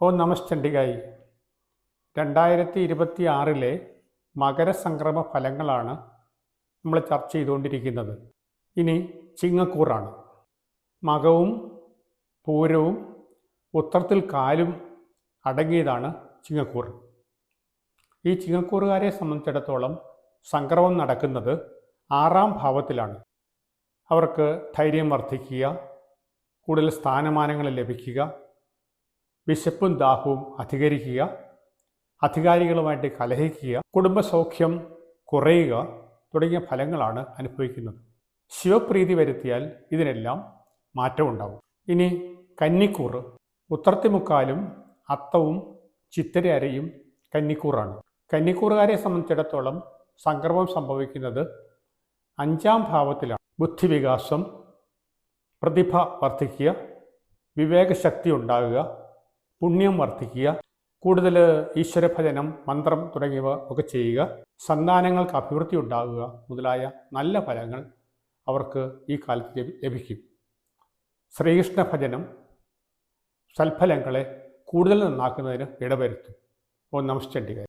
ഓ നമശ്ചണ്ഡികായി 2026 മകരസംക്രമ ഫലങ്ങളാണ് നമ്മൾ ചർച്ച ചെയ്തുകൊണ്ടിരിക്കുന്നത്. ഇനി ചിങ്ങക്കൂറാണ്. മകവും പൂരവും ഉത്രത്തിൽ കാലും അടങ്ങിയതാണ് ചിങ്ങക്കൂർ. ഈ ചിങ്ങക്കൂറുകാരെ സംബന്ധിച്ചിടത്തോളം സംക്രമം നടക്കുന്നത് 6-ാം ഭാവത്തിലാണ്. അവർക്ക് ധൈര്യം വർദ്ധിക്കുക, കൂടുതൽ സ്ഥാനമാനങ്ങൾ ലഭിക്കുക, വിശപ്പും ദാഹവും അധികരിക്കുക, അധികാരികളുമായിട്ട് കലഹിക്കുക, കുടുംബസൗഖ്യം കുറയുക തുടങ്ങിയ ഫലങ്ങളാണ് അനുഭവിക്കുന്നത്. ശിവപ്രീതി വരുത്തിയാൽ ഇതിനെല്ലാം മാറ്റമുണ്ടാകും. ഇനി കന്നിക്കൂർ. ഉത്രത്തിമുക്കാലും അത്തവും ചിത്തിരയരയും കന്നിക്കൂറാണ്. കന്നിക്കൂറുകാരെ സംബന്ധിച്ചിടത്തോളം സംക്രമം സംഭവിക്കുന്നത് 5-ാം ഭാവത്തിലാണ്. ബുദ്ധിവികാസം, പ്രതിഭ വർദ്ധിക്കുക, വിവേകശക്തി ഉണ്ടാകുക, പുണ്യം വർദ്ധിക്കുക, കൂടുതൽ ഈശ്വരഭജനം, മന്ത്രം തുടങ്ങിയവ ഒക്കെ ചെയ്യുക, സന്താനങ്ങൾക്ക് അഭിവൃദ്ധി ഉണ്ടാകുക മുതലായ നല്ല ഫലങ്ങൾ അവർക്ക് ഈ കാലത്ത് ലഭിക്കും. ശ്രീകൃഷ്ണ ഭജനം സൽഫലങ്ങളെ കൂടുതൽ നന്നാക്കുന്നതിന് ഇടവരുത്തും. ഓ നമശ്ചണ്ഡികായ.